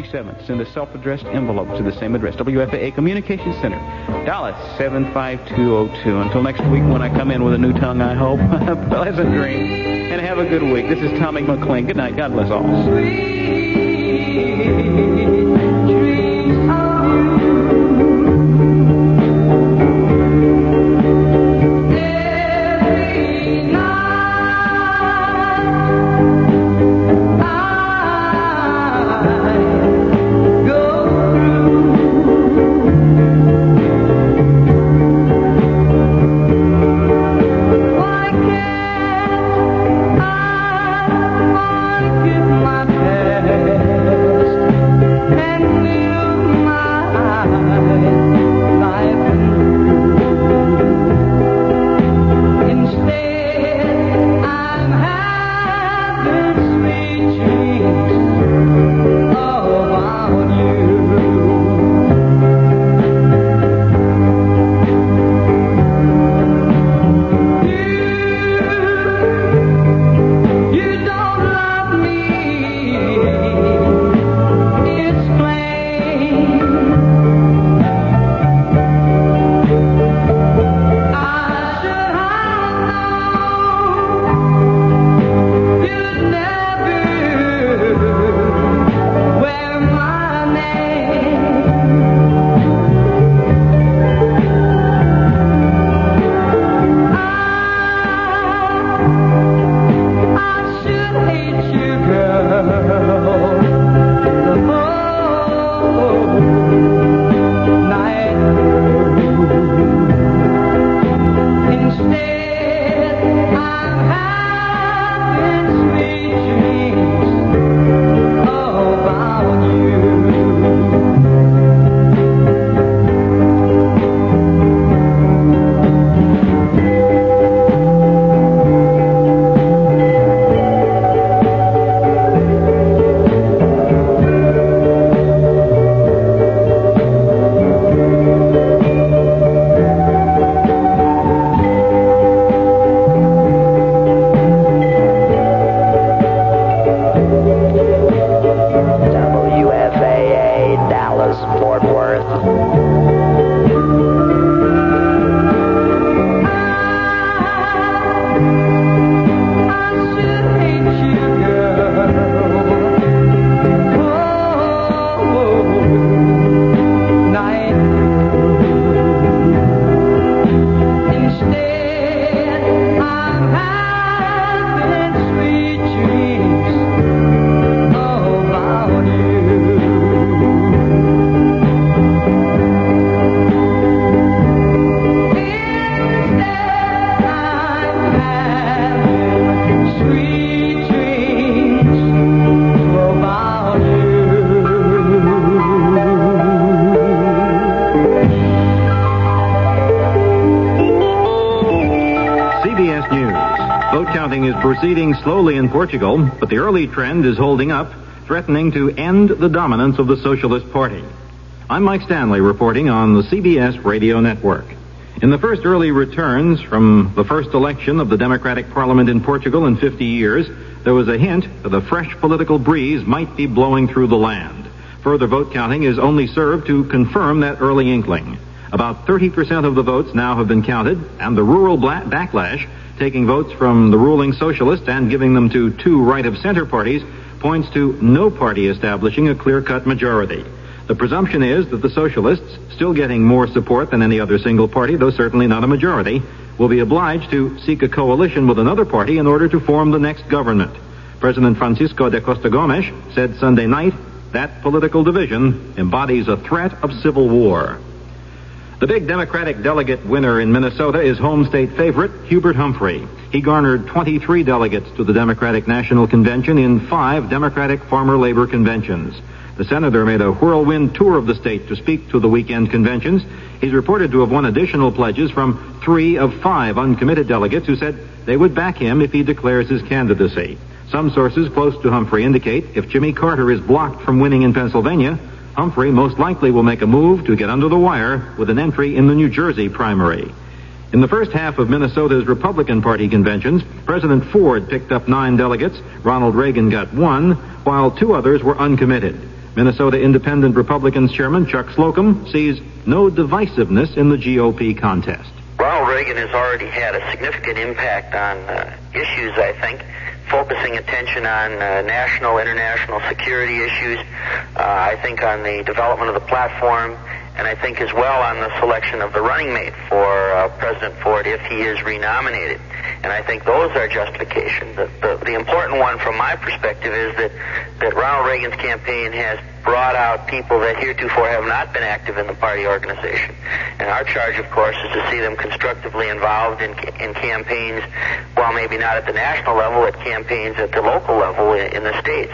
27th. Send a self-addressed envelope to the same address, WFAA Communications Center, Dallas 75202. Until next week when I come in with a new tongue, I hope. Pleasant dreams and have a good week. This is Tommy McLean. Good night. God bless all. Proceeding slowly in Portugal, but the early trend is holding up, threatening to end the dominance of the Socialist Party. I'm Mike Stanley reporting on the CBS radio network. In the first early returns from the first election of the Democratic Parliament in Portugal in 50 years, there was a hint that a fresh political breeze might be blowing through the land. Further vote counting is only served to confirm that early inkling. About 30% of the votes now have been counted, and the rural backlash, taking votes from the ruling socialists and giving them to two right-of-center parties, points to no party establishing a clear-cut majority. The presumption is that the socialists, still getting more support than any other single party, though certainly not a majority, will be obliged to seek a coalition with another party in order to form the next government. President Francisco de Costa Gomes said Sunday night that political division embodies a threat of civil war. The big Democratic delegate winner in Minnesota is home state favorite Hubert Humphrey. He garnered 23 delegates to the Democratic National Convention in 5 Democratic Farmer Labor Conventions. The senator made a whirlwind tour of the state to speak to the weekend conventions. He's reported to have won additional pledges from 3 of 5 uncommitted delegates who said they would back him if he declares his candidacy. Some sources close to Humphrey indicate if Jimmy Carter is blocked from winning in Pennsylvania, Humphrey most likely will make a move to get under the wire with an entry in the New Jersey primary. In the first half of Minnesota's Republican Party conventions, President Ford picked up 9 delegates, Ronald Reagan got 1, while 2 others were uncommitted. Minnesota Independent Republicans Chairman Chuck Slocum sees no divisiveness in the GOP contest. Ronald Reagan has already had a significant impact on issues, I think, focusing attention on national, international security issues, I think on the development of the platform, and I think as well on the selection of the running mate for President Ford if he is renominated. And I think those are justifications. The important one from my perspective is that Ronald Reagan's campaign has brought out people that heretofore have not been active in the party organization. And our charge, of course, is to see them constructively involved in campaigns, while maybe not at the national level, at campaigns at the local level in the states.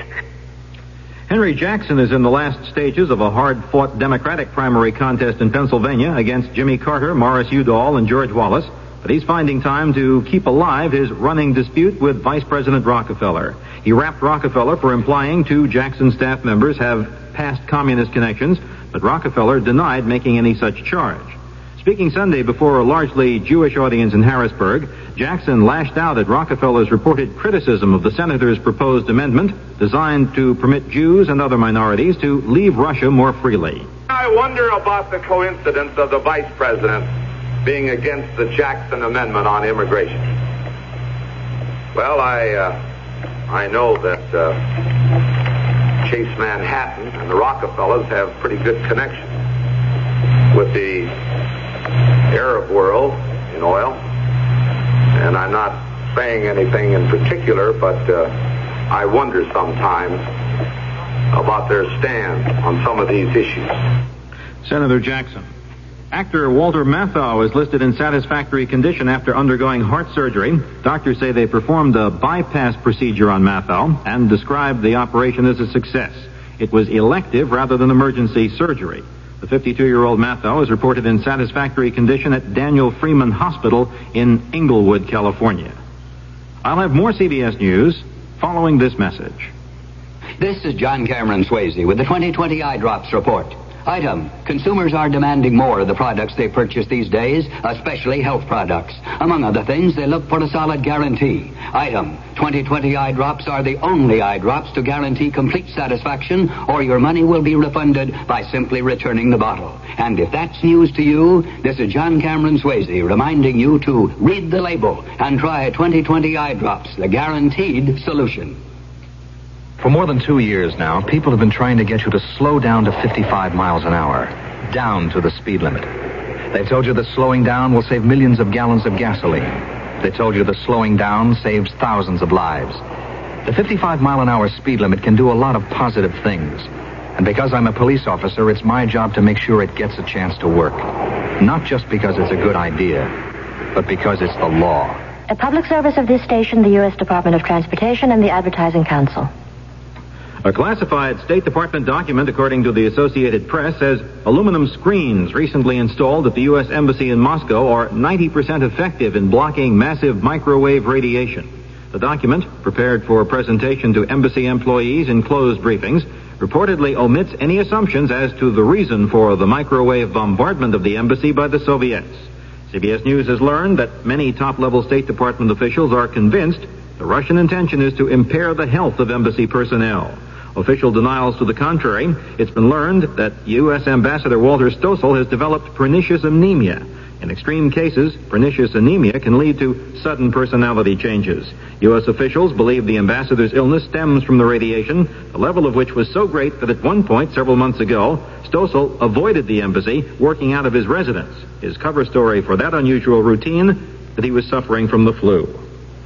Henry Jackson is in the last stages of a hard-fought Democratic primary contest in Pennsylvania against Jimmy Carter, Morris Udall, and George Wallace. But he's finding time to keep alive his running dispute with Vice President Rockefeller. He rapped Rockefeller for implying two Jackson staff members have past communist connections, but Rockefeller denied making any such charge. Speaking Sunday before a largely Jewish audience in Harrisburg, Jackson lashed out at Rockefeller's reported criticism of the senator's proposed amendment designed to permit Jews and other minorities to leave Russia more freely. I wonder about the coincidence of the vice president being against the Jackson Amendment on immigration. Well, I know that Chase Manhattan and the Rockefellers have pretty good connections with the Arab world in oil. And I'm not saying anything in particular, but I wonder sometimes about their stand on some of these issues. Senator Jackson. Actor Walter Matthau is listed in satisfactory condition after undergoing heart surgery. Doctors say they performed a bypass procedure on Matthau and described the operation as a success. It was elective rather than emergency surgery. The 52-year-old Matthau is reported in satisfactory condition at Daniel Freeman Hospital in Inglewood, California. I'll have more CBS News following this message. This is John Cameron Swayze with the 2020 Eye Drops Report. Item, consumers are demanding more of the products they purchase these days, especially health products. Among other things, they look for a solid guarantee. Item, 2020 eye drops are the only eye drops to guarantee complete satisfaction, or your money will be refunded by simply returning the bottle. And if that's news to you, this is John Cameron Swayze reminding you to read the label and try 2020 eye drops, the guaranteed solution. For more than 2 years now, people have been trying to get you to slow down to 55 miles an hour, down to the speed limit. They've told you that slowing down will save millions of gallons of gasoline. They told you that slowing down saves thousands of lives. The 55-mile-an-hour speed limit can do a lot of positive things. And because I'm a police officer, it's my job to make sure it gets a chance to work. Not just because it's a good idea, but because it's the law. A public service of this station, the U.S. Department of Transportation, and the Advertising Council. A classified State Department document, according to the Associated Press, says aluminum screens recently installed at the U.S. Embassy in Moscow are 90% effective in blocking massive microwave radiation. The document, prepared for presentation to embassy employees in closed briefings, reportedly omits any assumptions as to the reason for the microwave bombardment of the embassy by the Soviets. CBS News has learned that many top-level State Department officials are convinced the Russian intention is to impair the health of embassy personnel. Official denials to the contrary. It's been learned that U.S. Ambassador Walter Stossel has developed pernicious anemia. In extreme cases, pernicious anemia can lead to sudden personality changes. U.S. officials believe the ambassador's illness stems from the radiation, the level of which was so great that at one point, several months ago, Stossel avoided the embassy, working out of his residence. His cover story for that unusual routine, that he was suffering from the flu.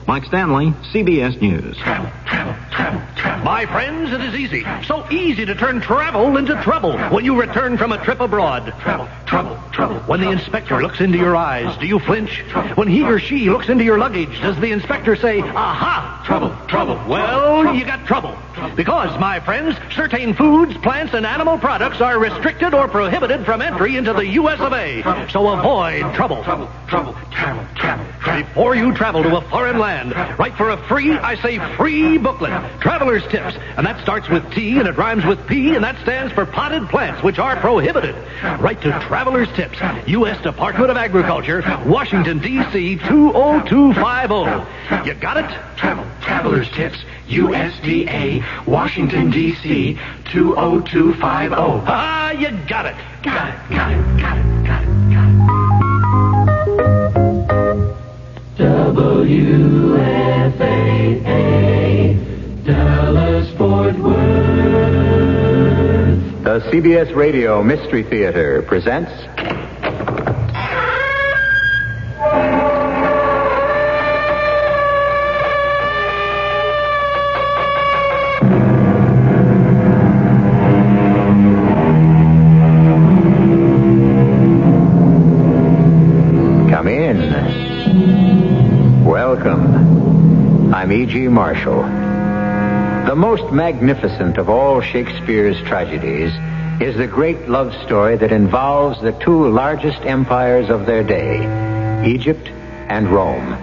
Mike Stanley, CBS News. Travel, travel, travel, travel. My friends, it is easy. So easy to turn travel into trouble when you return from a trip abroad. Travel, trouble, trouble. When the inspector looks into your eyes, do you flinch? When he or she looks into your luggage, does the inspector say, aha? Trouble, trouble. Well, you got trouble. Because, my friends, certain foods, plants, and animal products are restricted or prohibited from entry into the U.S. of A. So avoid trouble. Trouble, trouble, travel, travel. Before you travel to a foreign land, write for a free booklet, Traveler's Tips. And that starts with T and it rhymes with P, and that stands for potted plants, which are prohibited. Write to Traveler's Tips, U.S. Department of Agriculture, Washington, D.C. 20250. You got it? Traveler's Tips, USDA, Washington, D.C. 20250. Ah, you got it. Got it. WFAA, Dallas, Fort Worth. The CBS Radio Mystery Theater presents... Come in. Welcome. I'm E.G. Marshall. The most magnificent of all Shakespeare's tragedies is the great love story that involves the two largest empires of their day, Egypt and Rome,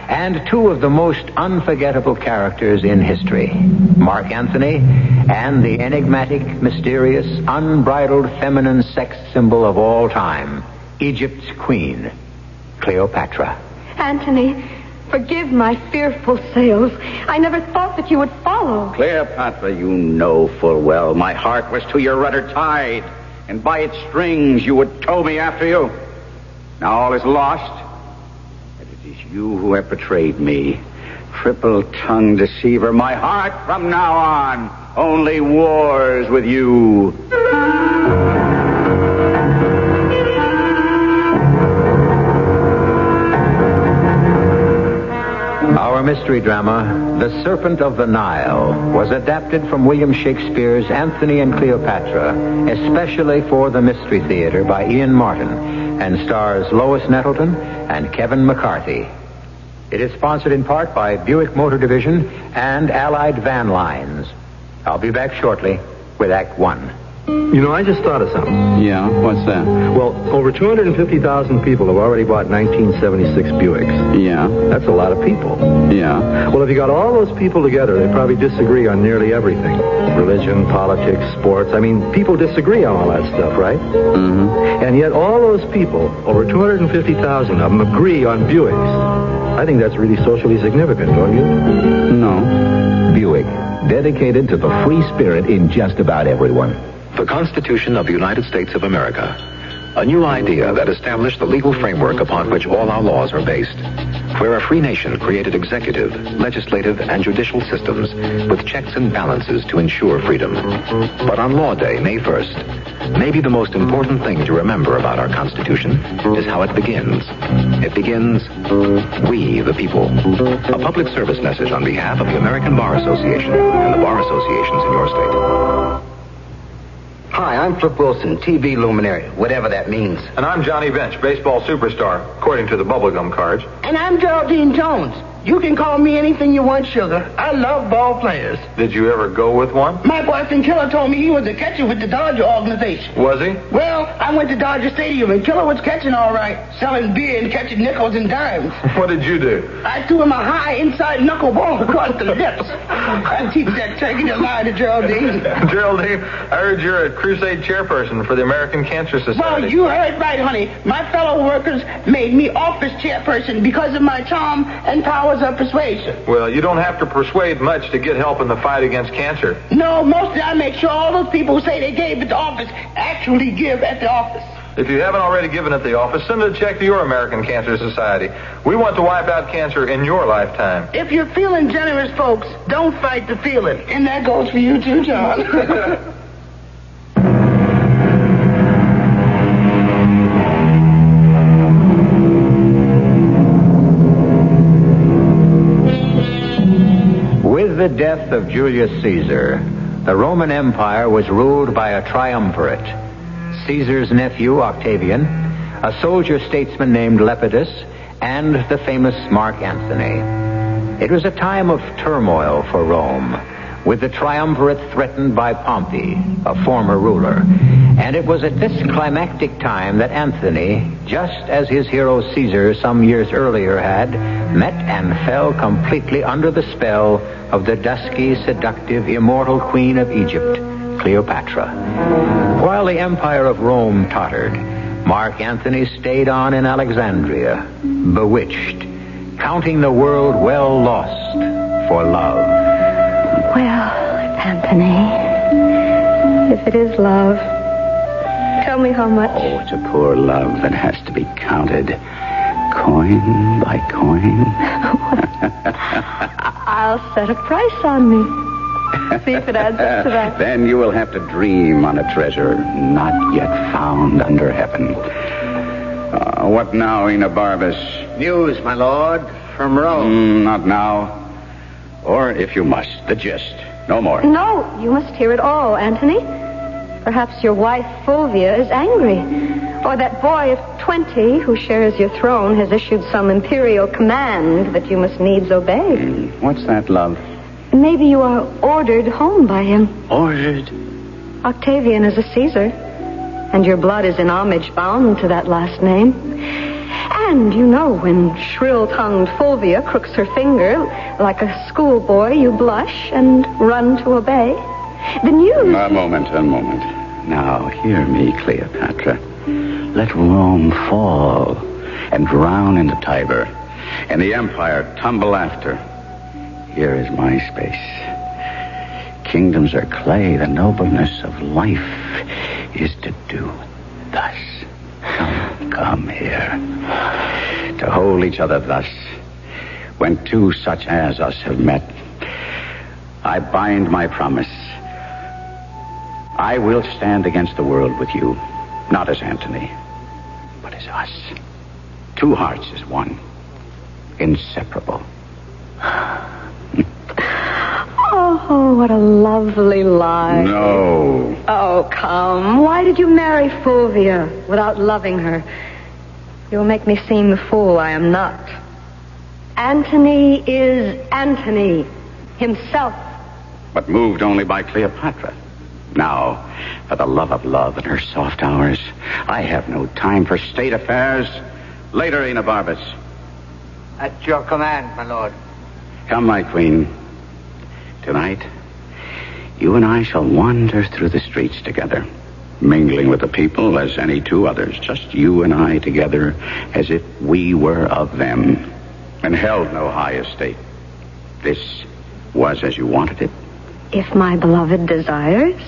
and two of the most unforgettable characters in history, Mark Antony and the enigmatic, mysterious, unbridled feminine sex symbol of all time, Egypt's queen, Cleopatra. Antony, forgive my fearful sails. I never thought that you would follow. Cleopatra, you know full well my heart was to your rudder tied, and by its strings you would tow me after you. Now all is lost, and it is you who have betrayed me. Triple-tongued deceiver, my heart from now on only wars with you. Our mystery drama, The Serpent of the Nile, was adapted from William Shakespeare's Antony and Cleopatra, especially for the Mystery Theater by Ian Martin, and stars Lois Nettleton and Kevin McCarthy. It is sponsored in part by Buick Motor Division and Allied Van Lines. I'll be back shortly with Act One. You know, I just thought of something. Yeah, what's that? Well, over 250,000 people have already bought 1976 Buicks. Yeah. That's a lot of people. Yeah. Well, if you got all those people together, they probably disagree on nearly everything. Religion, politics, sports. I mean, people disagree on all that stuff, right? Mm-hmm. And yet all those people, over 250,000 of them, agree on Buicks. I think that's really socially significant, don't you? No. Buick, dedicated to the free spirit in just about everyone. The Constitution of the United States of America. A new idea that established the legal framework upon which all our laws are based. We're a free nation created executive, legislative, and judicial systems with checks and balances to ensure freedom. But on Law Day, May 1st, maybe the most important thing to remember about our Constitution is how it begins. It begins, we the people. A public service message on behalf of the American Bar Association and the bar associations in your state. Hi, I'm Flip Wilson, TV luminary, whatever that means. And I'm Johnny Bench, baseball superstar, according to the bubblegum cards. And I'm Geraldine Jones. You can call me anything you want, sugar. I love ball players. Did you ever go with one? My boyfriend Killer told me he was a catcher with the Dodger organization. Was he? Well, I went to Dodger Stadium and Killer was catching all right, selling beer and catching nickels and dimes. What did you do? I threw him a high inside knuckle ball across the lips. I teach that turkey to lie to Geraldine. Geraldine, I heard you're a crusade chairperson for the American Cancer Society. Well, you heard right, honey. My fellow workers made me office chairperson because of my charm and powers of persuasion. Well, you don't have to persuade much to get help in the fight against cancer. No, mostly I make sure all those people who say they gave at the office actually give at the office. If you haven't already given at the office, send a check to your American Cancer Society. We want to wipe out cancer in your lifetime. If you're feeling generous, folks, don't fight the feeling. And that goes for you too, John. With the death of Julius Caesar, the Roman Empire was ruled by a triumvirate. Caesar's nephew, Octavian, a soldier-statesman named Lepidus, and the famous Mark Antony. It was a time of turmoil for Rome, with the triumvirate threatened by Pompey, a former ruler. And it was at this climactic time that Antony, just as his hero Caesar some years earlier had, met and fell completely under the spell of the dusky, seductive, immortal queen of Egypt, Cleopatra. While the empire of Rome tottered, Mark Antony stayed on in Alexandria, bewitched, counting the world well lost for love. Well, Anthony, if it is love, tell me how much. Oh, it's a poor love that has to be counted coin by coin. I'll set a price on me. See if it adds up to that. Then you will have to dream on a treasure not yet found under heaven. What now, Enobarbus? News, my lord, from Rome. Not now. Or, if you must, the gist. No more. No, you must hear it all, Anthony. Perhaps your wife, Fulvia, is angry. Or that boy of 20 who shares your throne has issued some imperial command that you must needs obey. What's that, love? Maybe you are ordered home by him. Ordered? Octavian is a Caesar, and your blood is in homage bound to that last name. And you know, when shrill-tongued Fulvia crooks her finger like a schoolboy, you blush and run to obey. The news... A moment. Now, hear me, Cleopatra. Let Rome fall and drown in the Tiber, and the empire tumble after. Here is my space. Kingdoms are clay. The nobleness of life is to do thus. Come here. To hold each other thus. When two such as us have met, I bind my promise. I will stand against the world with you, not as Antony, but as us. Two hearts as one. Inseparable. Oh, what a lovely lie. No. Oh, come. Why did you marry Fulvia without loving her? You'll make me seem the fool I am not. Antony is Antony himself. But moved only by Cleopatra. Now, for the love of love in her soft hours, I have no time for state affairs. Later, Enobarbus. At your command, my lord. Come, my queen. Tonight, you and I shall wander through the streets together, mingling with the people as any two others, just you and I together, as if we were of them, and held no high estate. This was as you wanted it? If my beloved desires.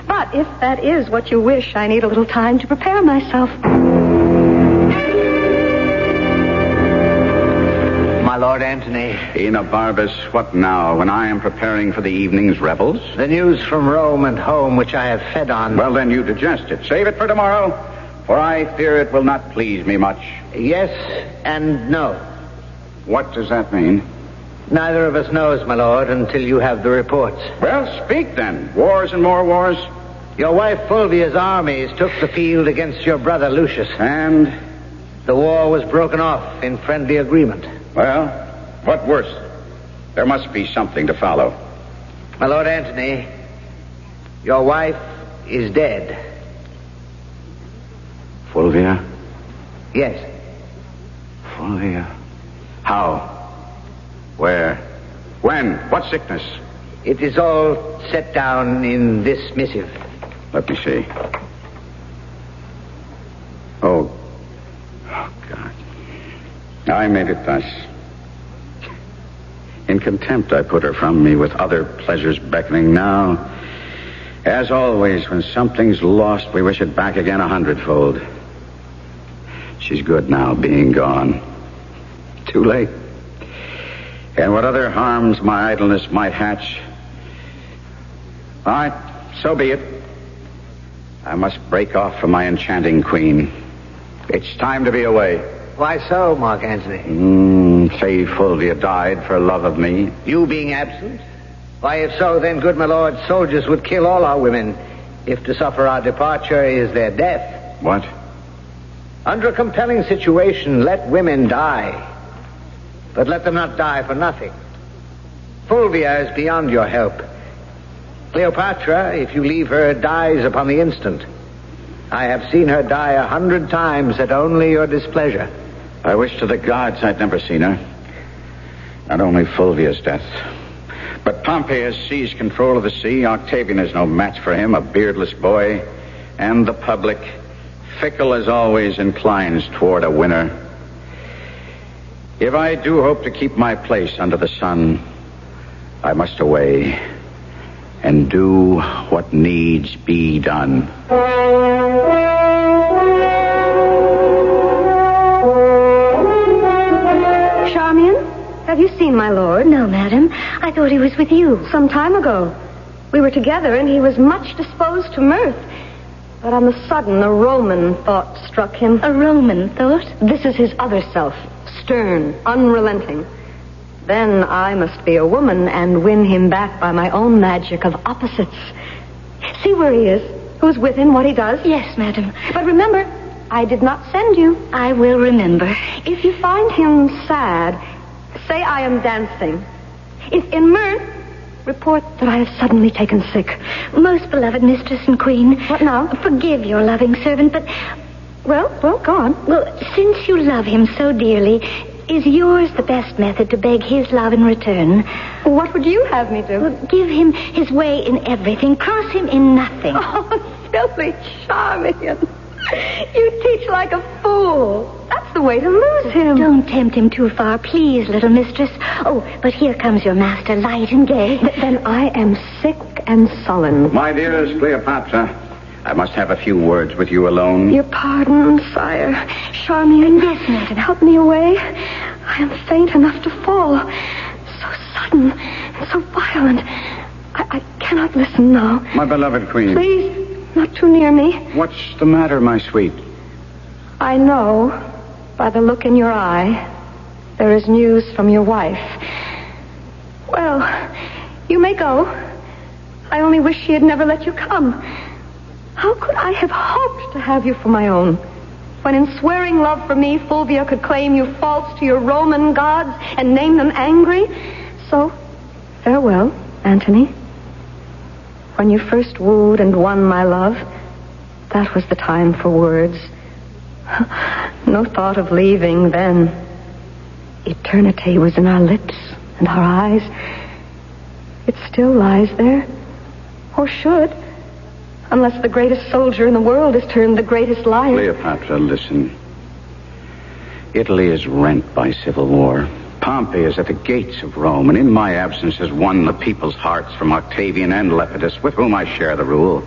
But if that is what you wish, I need a little time to prepare myself. My Lord Antony. Enobarbus, what now, when I am preparing for the evening's revels? The news from Rome and home, which I have fed on. Well, then you digest it. Save it for tomorrow, for I fear it will not please me much. Yes and no. What does that mean? Neither of us knows, my lord, until you have the reports. Well, speak then. Wars and more wars. Your wife Fulvia's armies took the field against your brother Lucius. And? The war was broken off in friendly agreement. Well, what worse? There must be something to follow. My Lord Antony, your wife is dead. Fulvia? Yes. Fulvia? How? Where? When? What sickness? It is all set down in this missive. Let me see. Oh, God. I made it thus. In contempt, I put her from me with other pleasures beckoning now. As always, when something's lost, we wish it back again 100-fold. She's good now, being gone. Too late. And what other harms my idleness might hatch. All right, so be it. I must break off from my enchanting queen. It's time to be away. Why so, Mark Antony? Say Fulvia died for love of me. You being absent? Why, if so, then, good my lord, soldiers would kill all our women, if to suffer our departure is their death. What? Under a compelling situation, let women die. But let them not die for nothing. Fulvia is beyond your help. Cleopatra, if you leave her, dies upon the instant. I have seen her die 100 times at only your displeasure. I wish to the gods I'd never seen her. Not only Fulvia's death, but Pompey has seized control of the sea. Octavian is no match for him, a beardless boy. And the public, fickle as always, inclines toward a winner. If I do hope to keep my place under the sun, I must away and do what needs be done. Charmian, have you seen my lord? No, madam. I thought he was with you. Some time ago. We were together, and he was much disposed to mirth. But on the sudden, a Roman thought struck him. A Roman thought? This is his other self, stern, unrelenting. Then I must be a woman and win him back by my own magic of opposites. See where he is, who's with him, what he does? Yes, madam. But remember, I did not send you. I will remember. If you find him sad, say I am dancing. If in mirth, report that I have suddenly taken sick. Most beloved mistress and queen. What now? Forgive your loving servant, but... Well, go on. Well, since you love him so dearly, is yours the best method to beg his love in return? What would you have me do? Well, give him his way in everything. Cross him in nothing. Oh, silly Charmian. You teach like a fool. That's the way to lose him. Don't tempt him too far, please, little mistress. Oh, but here comes your master, light and gay. Then I am sick and sullen. My dearest Cleopatra, I must have a few words with you alone. Your pardon, sire. Charmian, yes, madam. Help me away. I am faint enough to fall. So sudden and so violent. I cannot listen now. My beloved queen. Please, not too near me. What's the matter, my sweet? I know, by the look in your eye, there is news from your wife. Well, you may go. I only wish she had never let you come. How could I have hoped to have you for my own, when in swearing love for me, Fulvia could claim you false to your Roman gods and name them angry? So, farewell, Antony. When you first wooed and won my love, that was the time for words. No thought of leaving then. Eternity was in our lips and our eyes. It still lies there, or should, unless the greatest soldier in the world is turned the greatest liar. Cleopatra, listen. Italy is rent by civil war. Pompey is at the gates of Rome, and in my absence has won the people's hearts from Octavian and Lepidus, with whom I share the rule.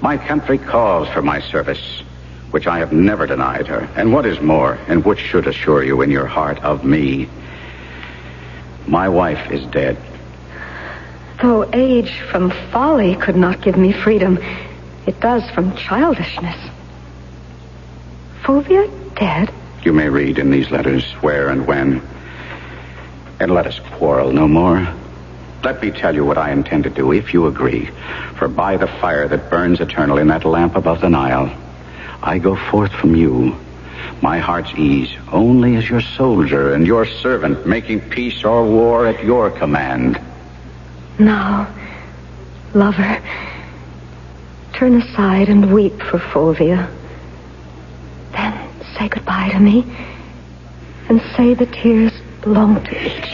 My country calls for my service, which I have never denied her, and what is more, and which should assure you in your heart of me, my wife is dead. Though age from folly could not give me freedom, it does from childishness. Fulvia dead? You may read in these letters where and when. And let us quarrel no more. Let me tell you what I intend to do, if you agree. For by the fire that burns eternal in that lamp above the Nile, I go forth from you, my heart's ease, only as your soldier and your servant, making peace or war at your command. Now, lover, turn aside and weep for Fulvia. Then say goodbye to me, and say the tears belong to Egypt.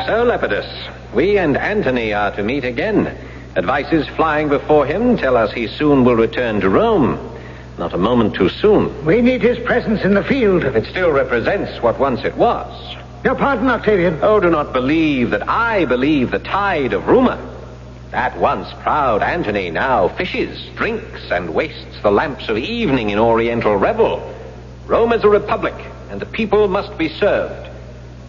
So, Lepidus, we and Antony are to meet again. Advices flying before him tell us he soon will return to Rome. Not a moment too soon. We need his presence in the field. It still represents what once it was. Your pardon, Octavian. Oh, do not believe that I believe the tide of rumor. That once proud Antony now fishes, drinks, and wastes the lamps of evening in oriental revel. Rome is a republic, and the people must be served.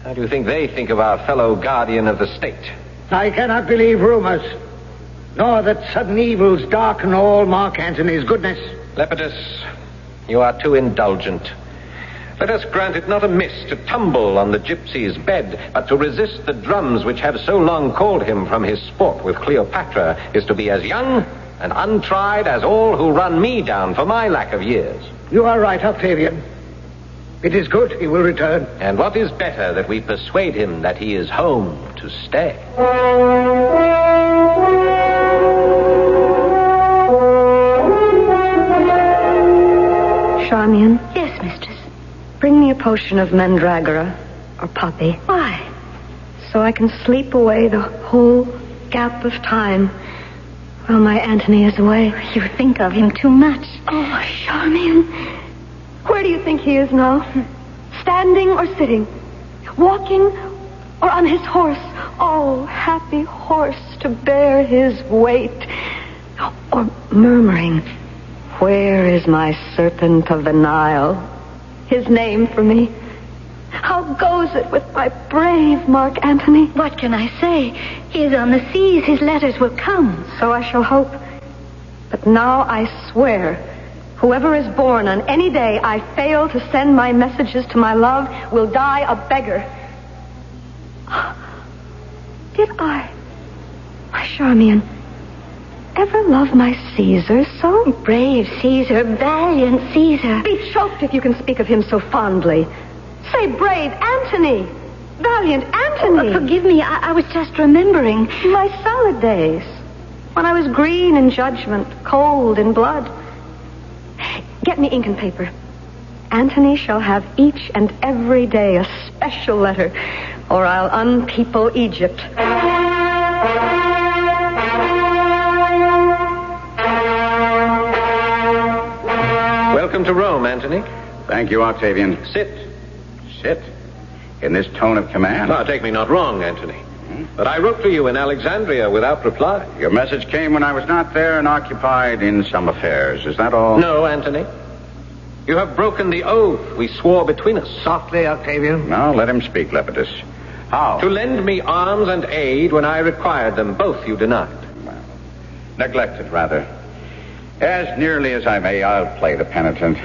How do you think they think of our fellow guardian of the state? I cannot believe rumors, nor that sudden evils darken all Mark Antony's goodness. Lepidus, you are too indulgent. Let us grant it not amiss to tumble on the gypsy's bed, but to resist the drums which have so long called him from his sport with Cleopatra is to be as young and untried as all who run me down for my lack of years. You are right, Octavian. It is good he will return. And what is better that we persuade him that he is home to stay? Charmian? Yes, mistress. Bring me a potion of mandragora or poppy. Why? So I can sleep away the whole gap of time while my Antony is away. You think of him too much. Oh, Charmian. Where do you think he is now? Standing or sitting? Walking or on his horse? Oh, happy horse to bear his weight. Or murmuring, where is my Serpent of the Nile? His name for me. How goes it with my brave Mark Antony? What can I say? He is on the seas. His letters will come. So I shall hope. But now I swear, whoever is born on any day I fail to send my messages to my love will die a beggar. Did I, my Charmian, ever love my Caesar so? Brave Caesar, valiant Caesar. Be choked if you can speak of him so fondly. Say brave Antony, valiant Antony. Forgive me, I was just remembering. My salad days, when I was green in judgment, cold in blood. Get me ink and paper. Antony shall have each and every day a special letter, or I'll unpeople Egypt. Welcome to Rome, Antony. Thank you, Octavian. Sit. Sit? In this tone of command? Now, take me not wrong, Antony. But I wrote to you in Alexandria without reply. Your message came when I was not there and occupied in some affairs. Is that all? No, Antony. You have broken the oath we swore between us. Softly, Octavian. Now, let him speak, Lepidus. How? To lend me arms and aid when I required them. Both you denied. Well, neglected, rather. As nearly as I may, I'll play the penitent.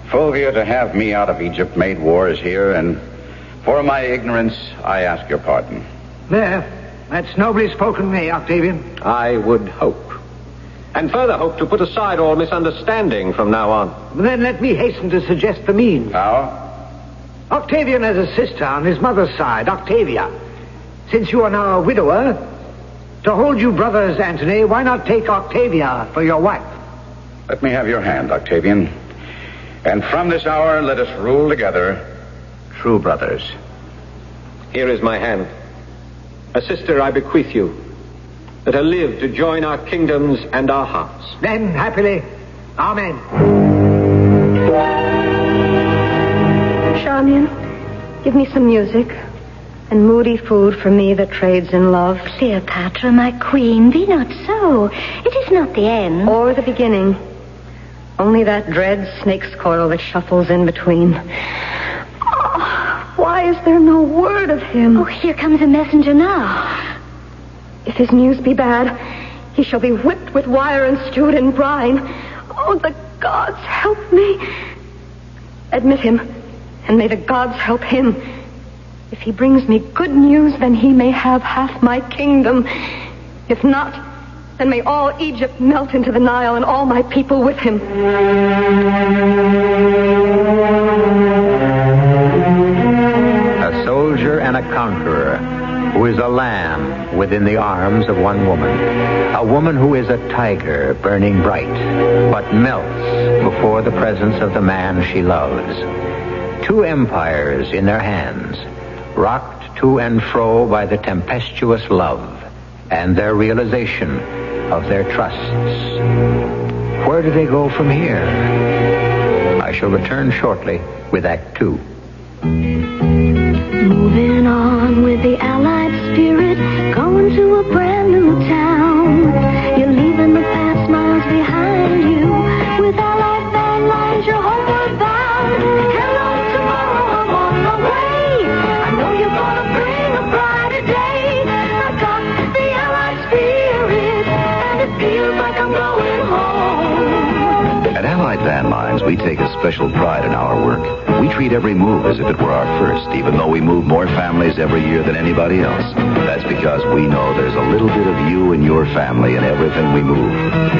Fulvia, to have me out of Egypt made wars here, and for my ignorance, I ask your pardon. There. That's nobly spoken to me, Octavian. I would hope. And further hope to put aside all misunderstanding from now on. Then let me hasten to suggest the means. How? Octavian has a sister on his mother's side, Octavia. Since you are now a widower, to hold you brothers, Antony, why not take Octavia for your wife? Let me have your hand, Octavian. And from this hour, let us rule together, true brothers. Here is my hand. A sister I bequeath you. Let her live to join our kingdoms and our hearts. Then, happily, amen. Charmian, give me some music and moody food for me that trades in love. Cleopatra, my queen, be not so. It is not the end. Or the beginning. Only that dread snake's coil that shuffles in between. Oh, why is there no word of him? Oh, here comes a messenger now. If his news be bad, he shall be whipped with wire and stewed in brine. Oh, the gods help me. Admit him, and may the gods help him. If he brings me good news, then he may have half my kingdom. If not, then may all Egypt melt into the Nile and all my people with him. A soldier and a conqueror who is a lamb within the arms of one woman. A woman who is a tiger burning bright, but melts before the presence of the man she loves. Two empires in their hands, rocked to and fro by the tempestuous love and their realization of their trusts. Where do they go from here? I shall return shortly with Act 2. Moving on with the Allied spirit, going to a brand new town. You're leaving the past miles behind you. With Allied van lines, you're homeward bound. Hello, tomorrow, I'm on my way. I know you're gonna bring a brighter day. I got the Allied spirit, and it feels like I'm going home. At Allied Van Lines, we take a special pride in our work. We treat every move as if it were our first, even though we move more families every year than anybody else. That's because we know there's a little bit of you and your family in everything we move.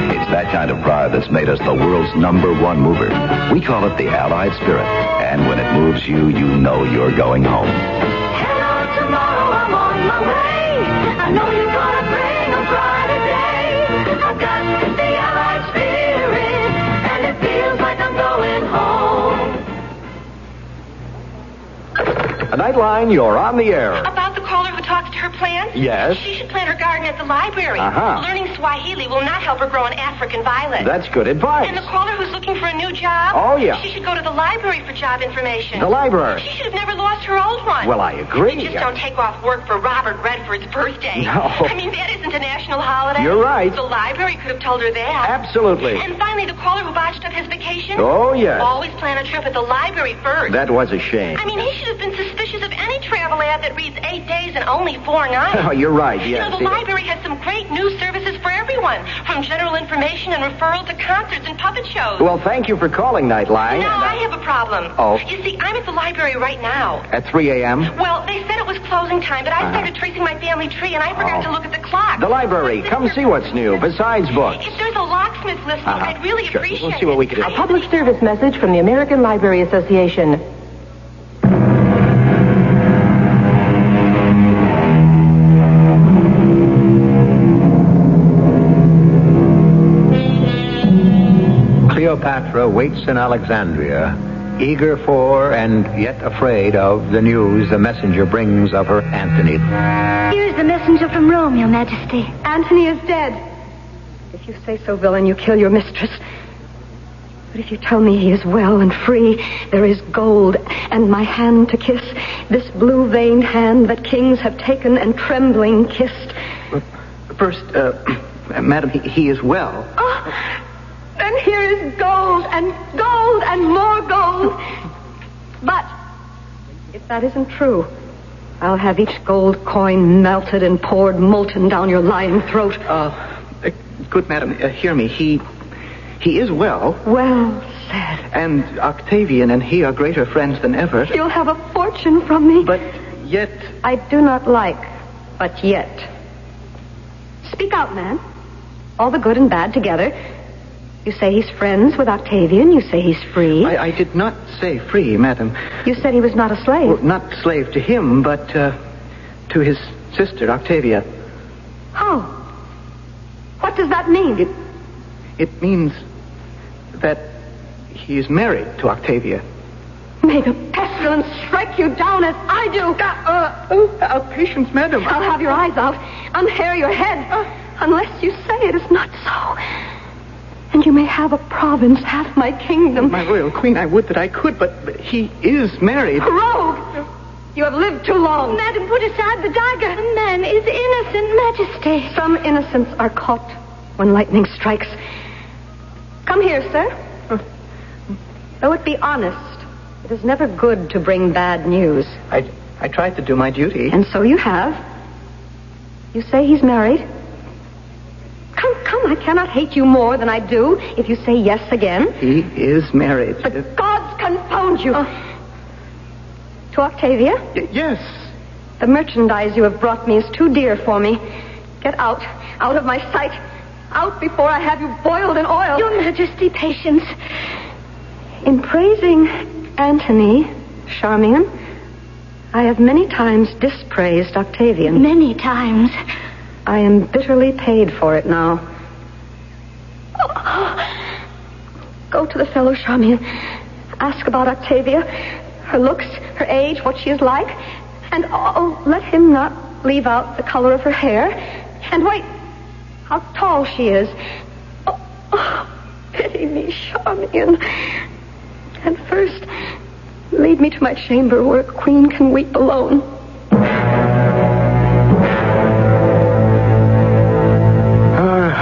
It's that kind of pride that's made us the world's #1 mover. We call it the Allied Spirit. And when it moves you, you know you're going home. Hello, tomorrow, I'm on my way. I know you're gonna bring a brighter day. I've got the Allied spirit, and it feels like I'm going home. Nightline, you're on the air. About the caller who talks to her plants? Yes? She should plant her garden at the library. Uh-huh. Learning Swahili will not help her grow an African violet. That's good advice. And the caller who's looking for a new job? Oh, yeah. She should go to the library for job information. The library? She should have never lost her old one. Well, I agree. You just don't take off work for Robert Redford's birthday. No. I mean, that isn't a national holiday. You're right. The library could have told her that. Absolutely. And finally, the caller who botched up his vacation? Oh, yes. Always plan a trip at the library first. That was a shame. I mean, he should have been suspicious of any travel ad that reads 8 days and only 4 nights. Oh, you're right, yes. You know, the library has some great news services for everyone, from general information and referral to concerts and puppet shows. Well, thank you for calling, Nightline. Now I have a problem. Oh. You see, I'm at the library right now. At 3 a.m.? Well, they said it was closing time, but I started tracing my family tree, and I forgot to look at the clock. The library. Come see what's new, besides books. If there's a locksmith listening, I'd really Sure. appreciate We'll see what we can do. A public service message from the American Library Association. Cleopatra waits in Alexandria, eager for and yet afraid of the news the messenger brings of her Antony. Here's the messenger from Rome, Your Majesty. Antony is dead. If you say so, villain, you kill your mistress. But if you tell me he is well and free, there is gold and my hand to kiss, this blue-veined hand that kings have taken and trembling kissed. First, madam, he is well. Oh, then here is gold and more gold. But if that isn't true, I'll have each gold coin melted and poured molten down your lying throat. Good madam, hear me. He is well. Well said. And Octavian and he are greater friends than ever. You'll have a fortune from me. But yet... I do not like, but yet. Speak out, man. All the good and bad together. You say he's friends with Octavian. You say he's free. I did not say free, madam. You said he was not a slave. Well, not slave to him, but to his sister, Octavia. How? What does that mean? It means that he is married to Octavia. May the pestilence strike you down as I do. Patience, madam. I'll have your eyes out, unhair your head, unless you say it is not so. And you may have a province, half my kingdom. My royal queen, I would that I could, but he is married. Rogue! You have lived too long. Madam, put aside the dagger. The man is innocent, Majesty. Some innocents are caught when lightning strikes. Come here, sir. Though it be honest, it is never good to bring bad news. I tried to do my duty. And so you have. You say he's married? Come, I cannot hate you more than I do if you say yes again. He is married. The gods confound you. To Octavia? Yes. The merchandise you have brought me is too dear for me. Get out of my sight. Out before I have you boiled in oil. Your Majesty, patience. In praising Antony, Charmian, I have many times dispraised Octavian. Many times. I am bitterly paid for it now. Go to the fellow, Charmian. Ask about Octavia, her looks, her age, what she is like. And let him not leave out the color of her hair. And wait, how tall she is. Pity me, Charmian. And first, lead me to my chamber where a queen can weep alone.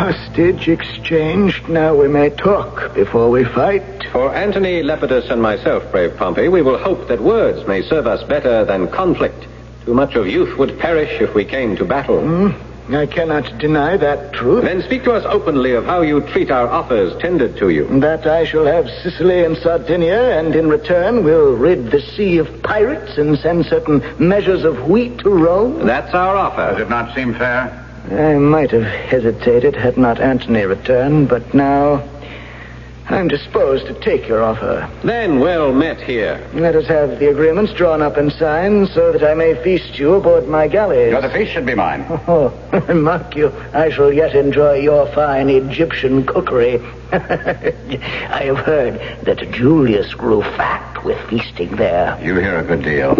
Hostage exchanged. Now we may talk before we fight. For Antony, Lepidus, and myself, brave Pompey, we will hope that words may serve us better than conflict. Too much of youth would perish if we came to battle. I cannot deny that truth. Then speak to us openly of how you treat our offers tendered to you. That I shall have Sicily and Sardinia, and in return will rid the sea of pirates and send certain measures of wheat to Rome. That's our offer. Does it not seem fair? I might have hesitated had not Antony returned, but now I'm disposed to take your offer. Then well met here. Let us have the agreements drawn up and signed so that I may feast you aboard my galleys. The feast should be mine. Oh, mark you, I shall yet enjoy your fine Egyptian cookery. I have heard that Julius grew fat with feasting there. You hear a good deal.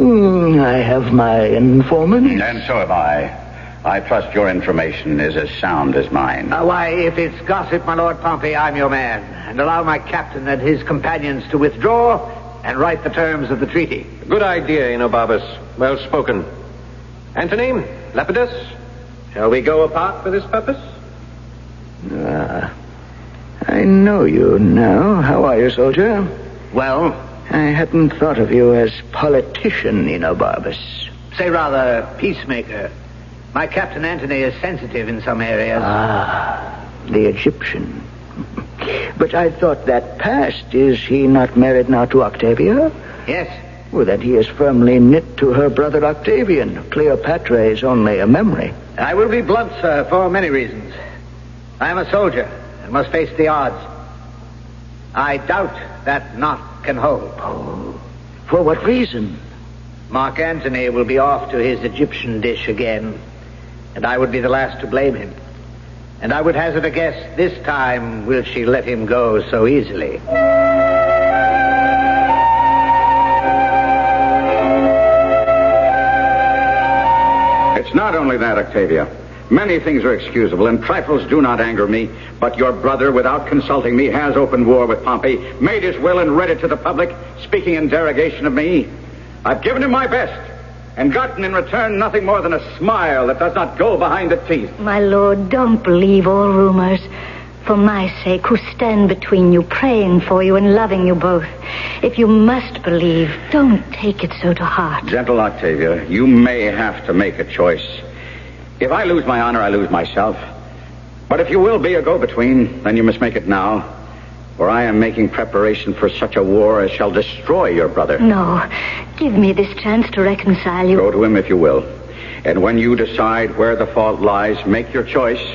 I have my informants. And so have I. I trust your information is as sound as mine. Why, if it's gossip, my Lord Pompey, I'm your man. And allow my captain and his companions to withdraw and write the terms of the treaty. Good idea, Enobarbus. Well spoken. Antony, Lepidus, shall we go apart for this purpose? I know you now. How are you, soldier? Well? I hadn't thought of you as politician, Enobarbus. Say rather, peacemaker. My Captain Antony is sensitive in some areas. The Egyptian. But I thought that passed. Is he not married now to Octavia? Yes. Well, then he is firmly knit to her brother Octavian. Cleopatra is only a memory. I will be blunt, sir, for many reasons. I am a soldier and must face the odds. I doubt that knot can hold. Oh, for what reason? Mark Antony will be off to his Egyptian dish again, and I would be the last to blame him. And I would hazard a guess, this time will she let him go so easily. It's not only that, Octavia. Many things are excusable, and trifles do not anger me. But your brother, without consulting me, has opened war with Pompey, made his will and read it to the public, speaking in derogation of me. I've given him my best, and gotten in return nothing more than a smile that does not go behind the teeth. My lord, don't believe all rumors. For my sake, who stand between you, praying for you and loving you both. If you must believe, don't take it so to heart. Gentle Octavia, you may have to make a choice. If I lose my honor, I lose myself. But if you will be a go-between, then you must make it now. For I am making preparation for such a war as shall destroy your brother. No, give me this chance to reconcile you. Go to him if you will. And when you decide where the fault lies, make your choice.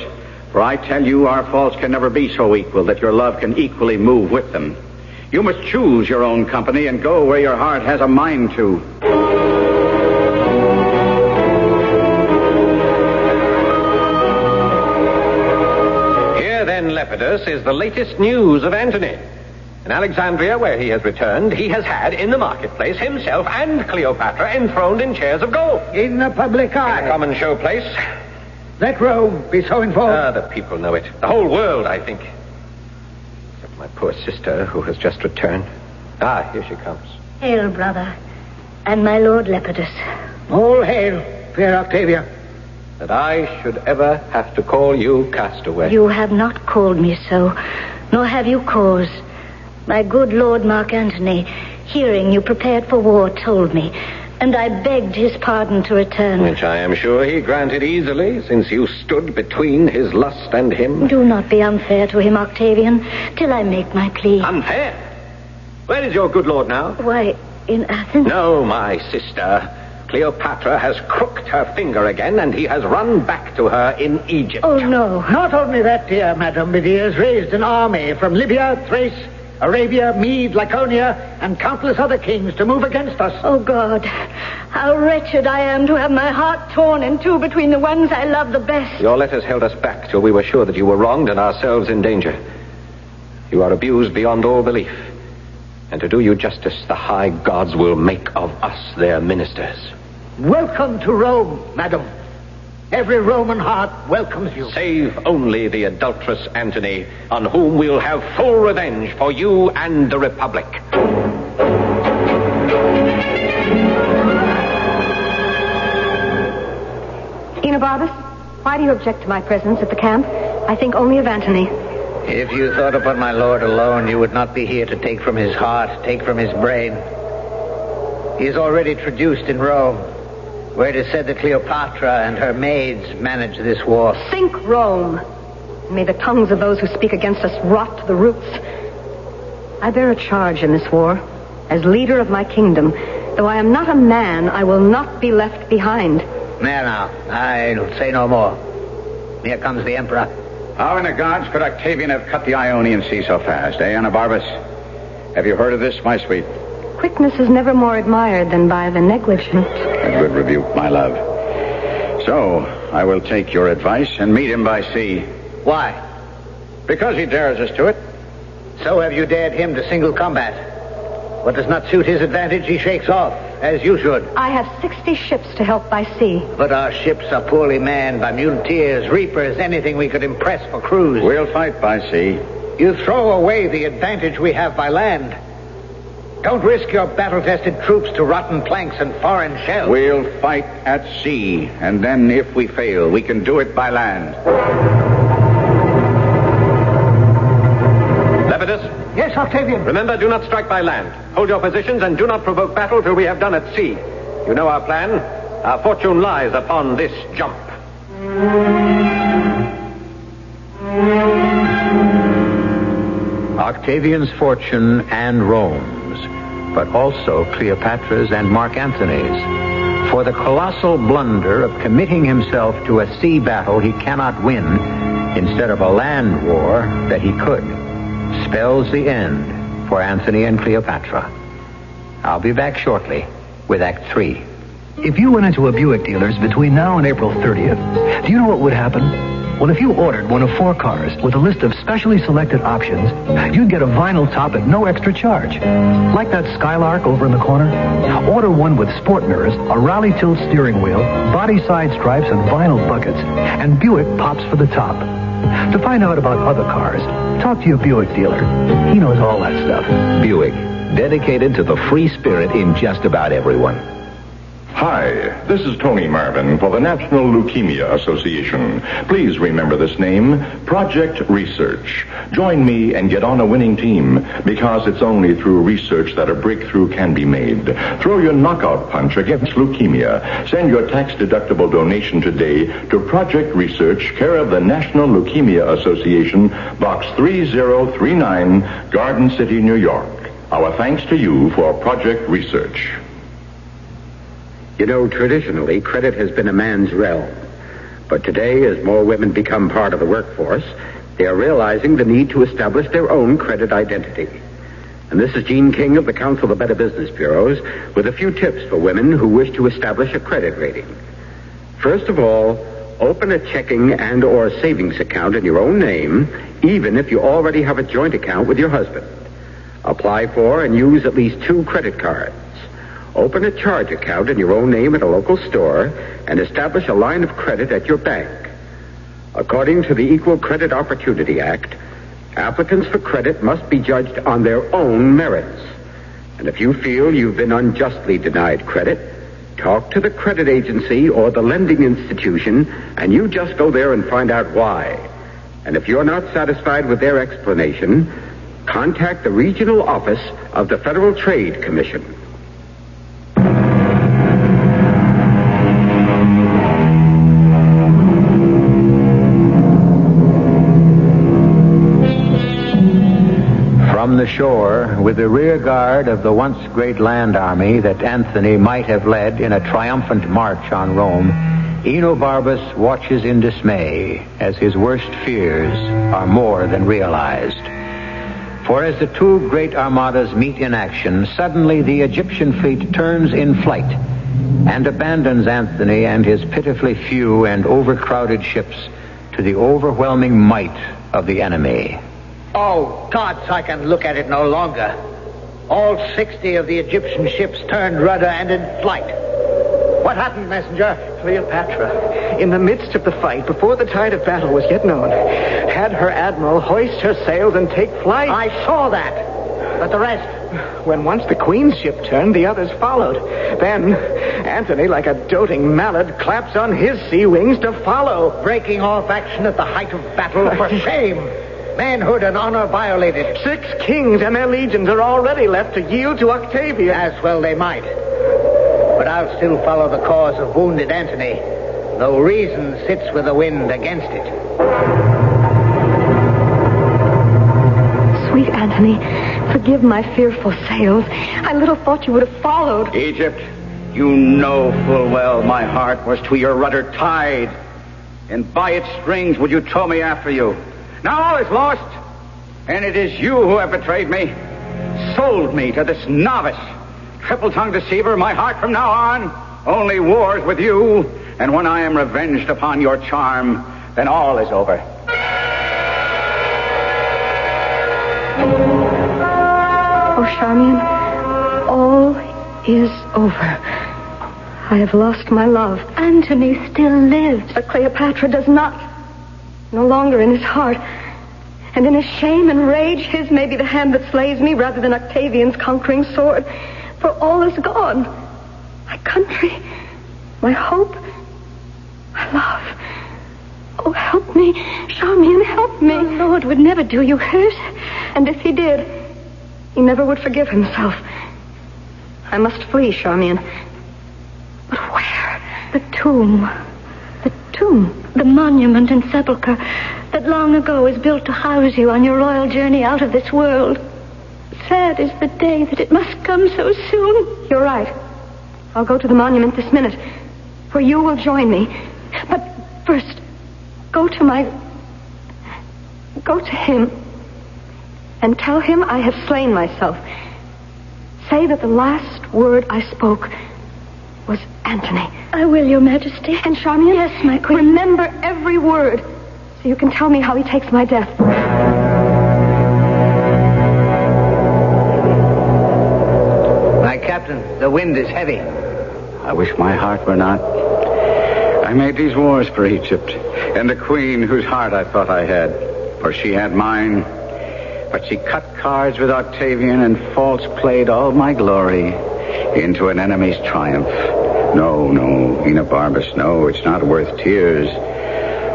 For I tell you, our faults can never be so equal that your love can equally move with them. You must choose your own company and go where your heart has a mind to. Lepidus is the latest news of Antony. In Alexandria, where he has returned, he has had in the marketplace himself and Cleopatra enthroned in chairs of gold. In the public eye. In a common showplace. Let Rome be so informed. The people know it. The whole world, I think. Except my poor sister, who has just returned. Here she comes. Hail, brother. And my lord Lepidus. All hail, fair Octavia. That I should ever have to call you castaway. You have not called me so, nor have you cause. My good Lord Mark Antony, hearing you prepared for war, told me, and I begged his pardon to return. Which I am sure he granted easily, since you stood between his lust and him. Do not be unfair to him, Octavian, till I make my plea. Unfair? Where is your good lord now? Why, in Athens? No, my sister. Cleopatra has crooked her finger again, and he has run back to her in Egypt. Oh, no. Not only that, dear madam, but he has raised an army from Libya, Thrace, Arabia, Mede, Laconia, and countless other kings to move against us. Oh, God, how wretched I am to have my heart torn in two between the ones I love the best. Your letters held us back till we were sure that you were wronged and ourselves in danger. You are abused beyond all belief. And to do you justice, the high gods will make of us their ministers. Welcome to Rome, madam. Every Roman heart welcomes you. Save only the adulterous Antony, on whom we'll have full revenge for you and the Republic. Enobarbus, why do you object to my presence at the camp? I think only of Antony. If you thought upon my lord alone, you would not be here to take from his heart, take from his brain. He is already traduced in Rome, where it is said that Cleopatra and her maids manage this war. Think Rome. May the tongues of those who speak against us rot to the roots. I bear a charge in this war. As leader of my kingdom, though I am not a man, I will not be left behind. There now, I'll say no more. Here comes the emperor. How in the gods could Octavian have cut the Ionian Sea so fast, eh, Anabarbus? Have you heard of this, my sweet? Quickness is never more admired than by the negligent. A good rebuke, my love. So, I will take your advice and meet him by sea. Why? Because he dares us to it. So have you dared him to single combat. What does not suit his advantage, he shakes off, as you should. I have 60 ships to help by sea. But our ships are poorly manned by muleteers, reapers, anything we could impress for crews. We'll fight by sea. You throw away the advantage we have by land. Don't risk your battle-tested troops to rotten planks and foreign shells. We'll fight at sea, and then if we fail, we can do it by land. Lepidus? Yes, Octavian. Remember, do not strike by land. Hold your positions and do not provoke battle till we have done at sea. You know our plan. Our fortune lies upon this jump. Octavian's fortune and Rome's, but also Cleopatra's and Mark Antony's. For the colossal blunder of committing himself to a sea battle he cannot win instead of a land war that he could, spells the end for Antony and Cleopatra. I'll be back shortly with Act 3. If you went into a Buick dealer's between now and April 30th, do you know what would happen? Well, if you ordered one of 4 cars with a list of specially selected options, you'd get a vinyl top at no extra charge. Like that Skylark over in the corner. Order one with sport mirrors, a rally tilt steering wheel, body side stripes, and vinyl buckets, and Buick pops for the top. To find out about other cars, talk to your Buick dealer. He knows all that stuff. Buick, dedicated to the free spirit in just about everyone. Hi, this is Tony Marvin for the National Leukemia Association. Please remember this name, Project Research. Join me and get on a winning team, because it's only through research that a breakthrough can be made. Throw your knockout punch against leukemia. Send your tax-deductible donation today to Project Research, care of the National Leukemia Association, Box 3039, Garden City, New York. Our thanks to you for Project Research. You know, traditionally, credit has been a man's realm. But today, as more women become part of the workforce, they are realizing the need to establish their own credit identity. And this is Gene King of the Council of Better Business Bureaus with a few tips for women who wish to establish a credit rating. First of all, open a checking and or savings account in your own name, even if you already have a joint account with your husband. Apply for and use at least 2 credit cards. Open a charge account in your own name at a local store and establish a line of credit at your bank. According to the Equal Credit Opportunity Act, applicants for credit must be judged on their own merits. And if you feel you've been unjustly denied credit, talk to the credit agency or the lending institution, and you just go there and find out why. And if you're not satisfied with their explanation, contact the regional office of the Federal Trade Commission. From the shore, with the rear guard of the once great land army that Antony might have led in a triumphant march on Rome, Enobarbus watches in dismay as his worst fears are more than realized. For as the 2 great armadas meet in action, suddenly the Egyptian fleet turns in flight and abandons Antony and his pitifully few and overcrowded ships to the overwhelming might of the enemy. Oh, gods, I can look at it no longer. All 60 of the Egyptian ships turned rudder and in flight. What happened, messenger? Cleopatra, in the midst of the fight, before the tide of battle was yet known, had her admiral hoist her sails and take flight. I saw that. But the rest? When once the queen's ship turned, the others followed. Then, Antony, like a doting mallard, claps on his sea wings to follow. Breaking off action at the height of battle, for shame. Manhood and honor violated. 6 kings and their legions are already left to yield to Octavian. As well they might. But I'll still follow the cause of wounded Antony, though reason sits with the wind against it. Sweet Antony, forgive my fearful sails. I little thought you would have followed. Egypt, you know full well my heart was to your rudder tied. and by its strings would you tow me after you. Now all is lost, and it is you who have betrayed me, sold me to this novice, triple-tongued deceiver. My heart from now on only wars with you, and when I am revenged upon your charm, then all is over. Oh, Charmian, all is over. I have lost my love. Antony still lives. But Cleopatra does not. No longer in his heart. And in his shame and rage, his may be the hand that slays me rather than Octavian's conquering sword. For all is gone. My country, my hope, my love. Oh, help me, Charmian, help me. My Lord would never do you hurt. And if he did, he never would forgive himself. I must flee, Charmian. But where? The tomb. The tomb. The monument and sepulchre that long ago was built to house you on your royal journey out of this world. Sad is the day that it must come so soon. You're right. I'll go to the monument this minute, where you will join me. But first, go to him and tell him I have slain myself. Say that the last word I spoke was Antony. I will, Your Majesty. And Charmian? Yes, my queen. Remember every word, so you can tell me how he takes my death. My captain, the wind is heavy. I wish my heart were not. I made these wars for Egypt, and the queen whose heart I thought I had, for she had mine. But she cut cards with Octavian and false played all my glory into an enemy's triumph. No, Enobarbus, no, it's not worth tears.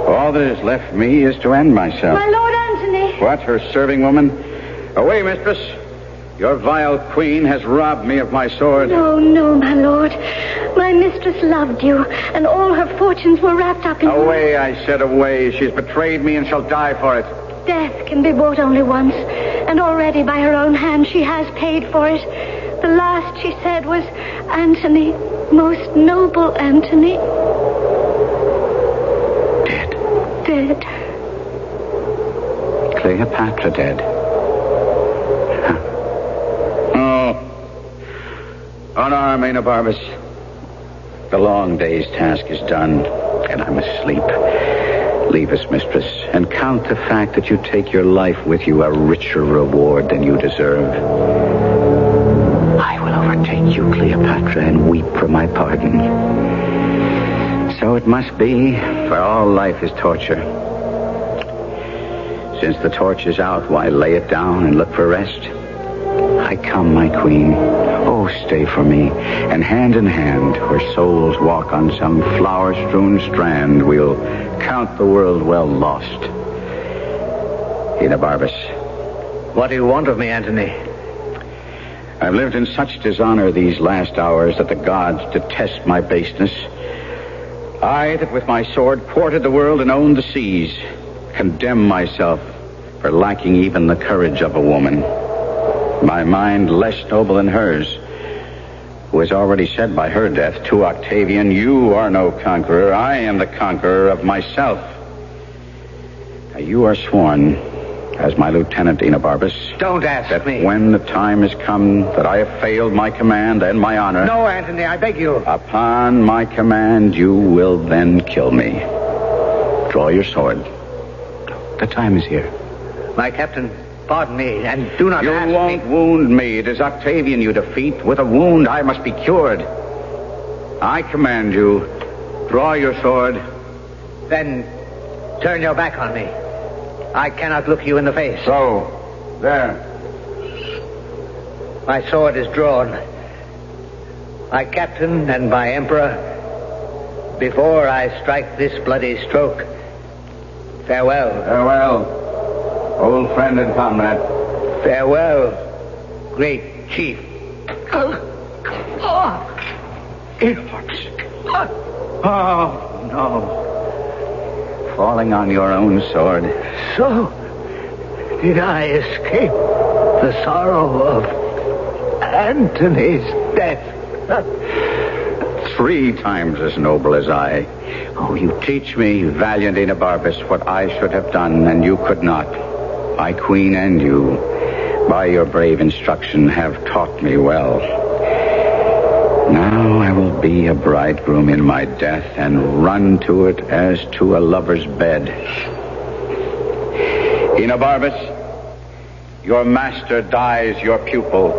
All that is left me is to end myself. My Lord Antony. What, her serving woman? Away, mistress. Your vile queen has robbed me of my sword. No, my Lord. My mistress loved you, and all her fortunes were wrapped up in Away, I said, away. She's betrayed me and shall die for it. Death can be bought only once, and already by her own hand she has paid for it. The last she said was, Antony, most noble Antony. Dead. Cleopatra dead. Oh. Unarm, Enobarbus. The long day's task is done, and I must sleep. Leave us, mistress, and count the fact that you take your life with you a richer reward than you deserve. I will overtake you, Cleopatra, and weep for my pardon. So it must be, for all life is torture. Since the torch is out, why lay it down and look for rest? I come, my queen. Oh, stay for me, and hand in hand, where souls walk on some flower-strewn strand, we'll count the world well lost. Enobarbus. What do you want of me, Antony? I've lived in such dishonor these last hours that the gods detest my baseness. I, that with my sword courted the world and owned the seas, condemn myself for lacking even the courage of a woman. My mind less noble than hers, who has already said by her death to Octavian, you are no conqueror, I am the conqueror of myself. Now, you are sworn as my lieutenant, Enobarbus. Don't ask me. When the time has come that I have failed my command and my honor... No, Antony, I beg you. Upon my command, you will then kill me. Draw your sword. The time is here. My captain, pardon me, and do not ask me. You won't wound me. It is Octavian you defeat. With a wound, I must be cured. I command you, draw your sword. Then turn your back on me. I cannot look you in the face. So, there. My sword is drawn. My captain and my emperor, before I strike this bloody stroke, farewell. Farewell, old friend and comrade. Farewell, great chief. Oh, no. Falling on your own sword. So, did I escape the sorrow of Antony's death? 3 times as noble as I. Oh, you teach me, valiant Enobarbus, what I should have done, and you could not. My queen and you, by your brave instruction, have taught me well. Now I will be a bridegroom in my death and run to it as to a lover's bed. Enobarbus, your master dies your pupil,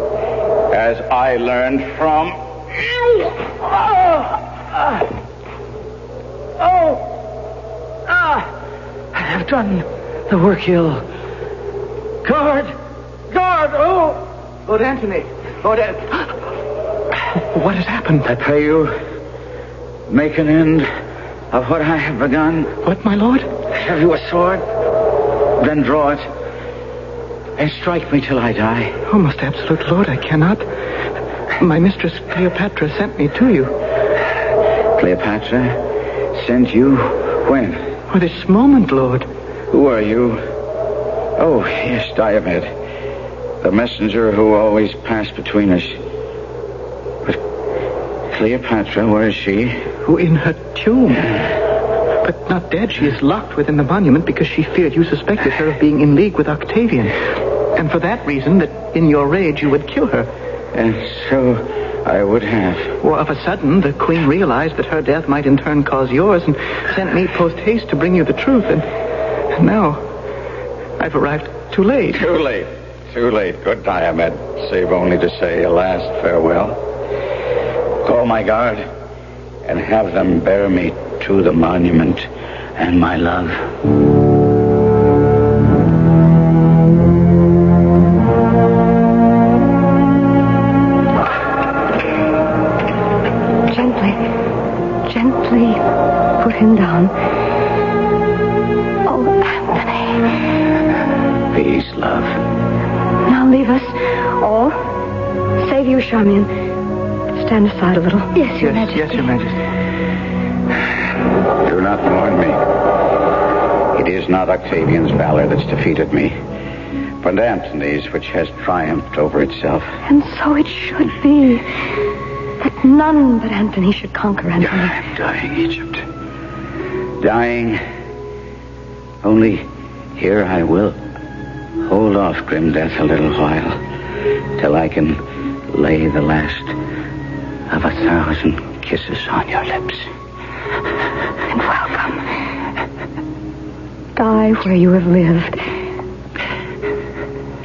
as I learned from you. I have done the work ill. Guard! Oh! Lord Antony! What has happened? I pray you, make an end of what I have begun. What, my lord? Have you a sword? Then draw it, and strike me till I die. Oh, most absolute lord, I cannot. My mistress Cleopatra sent me to you. Cleopatra sent you when? For this moment, lord. Who are you? Oh, yes, Diomed. The messenger who always passed between us. But Cleopatra, where is she? Who, in her tomb. But not dead. She is locked within the monument because she feared you suspected her of being in league with Octavian. And for that reason, that in your rage you would kill her. And so I would have. Well, of a sudden, the queen realized that her death might in turn cause yours and sent me post-haste to bring you the truth. And now I've arrived too late. Too late. Good Diomed, save only to say a last farewell. Call my guard and have them bear me to the monument and my love. Gently put him down. Oh, Anthony. Peace, love. Now leave us all. Save you, Charmian. Stand aside a little. Yes, Your Majesty. Yes, Your Majesty. Do not mourn me. It is not Octavian's valor that's defeated me, but Antony's which has triumphed over itself. And so it should be. That none but Anthony should conquer Anthony. I'm dying, Egypt. Dying. Only here I will hold off grim death a little while, till I can lay the last of 1,000 kisses on your lips. And welcome. Die where you have lived.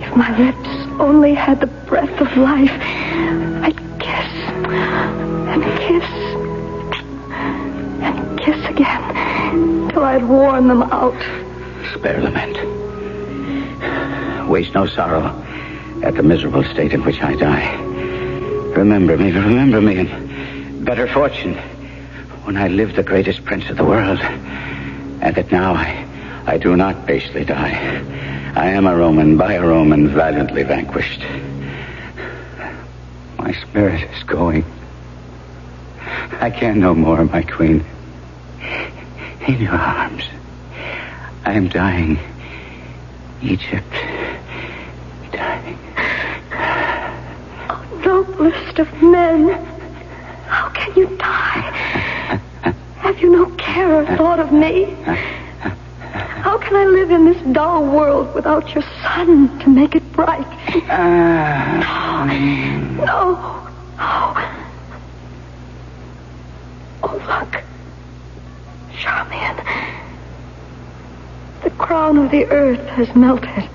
If my lips only had the breath of life, I'd kiss and kiss and kiss again till I'd worn them out. Spare lament. Waste no sorrow at the miserable state in which I die. Remember me, and better fortune when I lived the greatest prince of the world, and that now I do not basely die. I am a Roman, by a Roman, valiantly vanquished. My spirit is going. I can no more, my queen. In your arms. I am dying. Egypt. Dying. Oh, noblest of men. How can you die? Have you no care or thought of me? How can I live in this dull world without your sun to make it bright? No. Oh, look. Charmian. The crown of the earth has melted.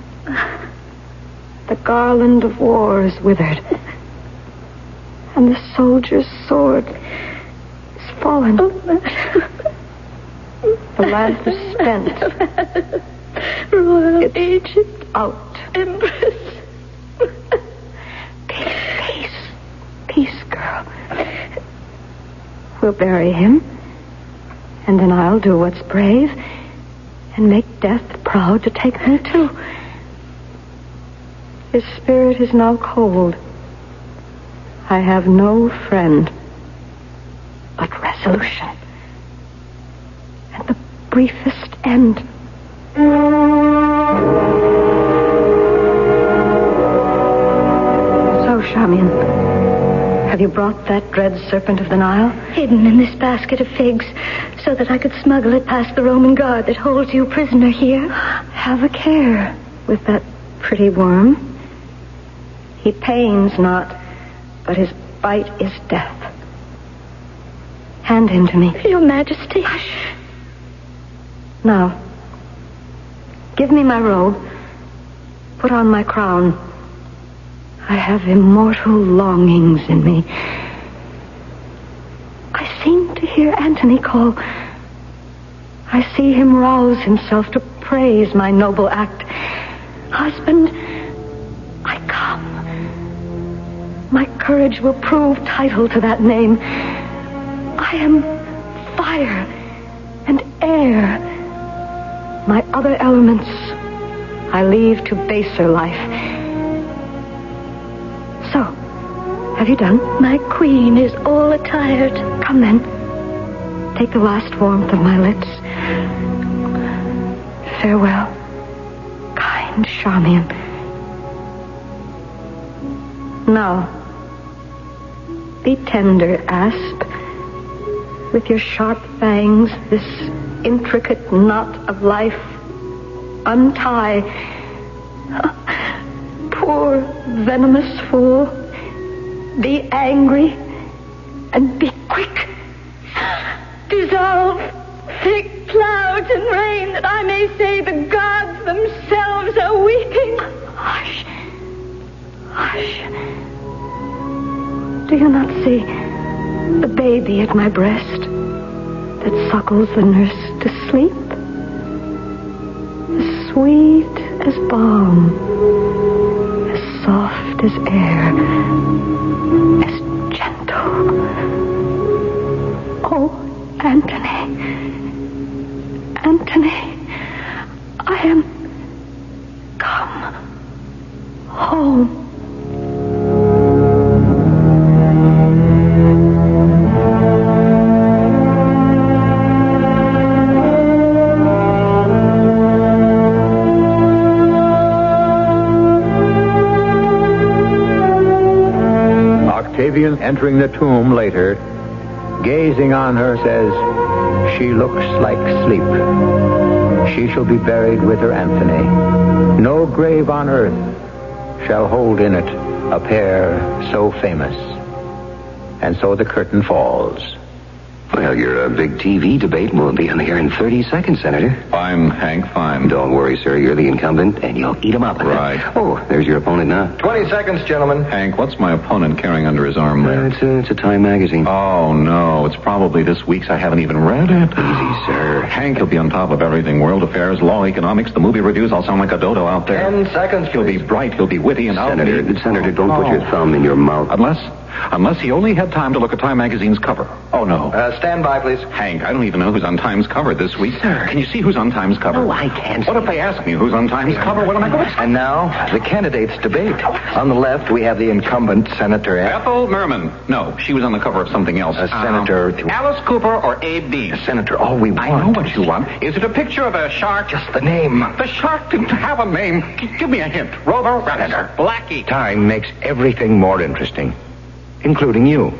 The garland of war is withered. And the soldier's sword is fallen. The lamp is spent. Royal It's Egypt. Out. Empress. Peace, girl. We'll bury him. And then I'll do what's brave and make death proud to take me too. His spirit is now cold. I have no friend but resolution and the briefest end. So, Charmian, Have you brought that dread serpent of the Nile? Hidden in this basket of figs, so that I could smuggle it past the Roman guard that holds you prisoner here. Have a care with that pretty worm. He pains not, but his bite is death. Hand him to me. Your Majesty. Hush. Now, give me my robe. Put on my crown. I have immortal longings in me. I seem to hear Antony call. I see him rouse himself to praise my noble act. Husband, I come. My courage will prove title to that name. I am fire and air. My other elements I leave to baser life. So, have you done? My queen is all attired. Come then. Take the last warmth of my lips. Farewell, kind Charmian. Now, be tender, asp. With your sharp fangs, this intricate knot of life, untie. Poor venomous fool. Be angry and be quick. Dissolve thick clouds and rain, that I may say the gods themselves are weeping. Hush. Hush. Do you not see the baby at my breast that suckles the nurse to sleep? As sweet as balm, as soft as air, as gentle. Oh, Antony. Antony, I am come home. Octavian, entering the tomb later, gazing on her, says, "She looks like sleep. She shall be buried with her Anthony. No grave on earth shall hold in it a pair so famous." And so the curtain falls. Well, your big TV debate will be on the air in 30 seconds, Senator. Fine, Hank, fine. Don't worry, sir. You're the incumbent, and you'll eat 'em up. Right. Oh, there's your opponent now. 20 seconds, gentlemen. Hank, what's my opponent carrying under his arm there? It's a Time magazine. Oh, no. It's probably this week's. I haven't even read it. Easy, sir. Hank, he'll be on top of everything. World affairs, law, economics, the movie reviews. I'll sound like a dodo out there. 10 seconds, He'll be bright. He'll be witty, and Senator, don't put your thumb in your mouth. Unless he only had time to look at Time magazine's cover. Oh, no. Stand by, please. Hank, I don't even know who's on Time's cover this week. Sir. Can you see who's on Time's cover? No, I can't. What if they ask me who's on Time's cover? What am I going to say? And now, the candidates debate. On the left, we have the incumbent, Senator Ethel Merman. No, she was on the cover of something else. Senator... Alice Cooper or Abe Bean? Senator, all we want... I know what you want. Is it a picture of a shark? Just the name. The shark didn't have a name. Give me a hint. Rover, Rabbit, Blackie. Time makes everything more interesting, including you.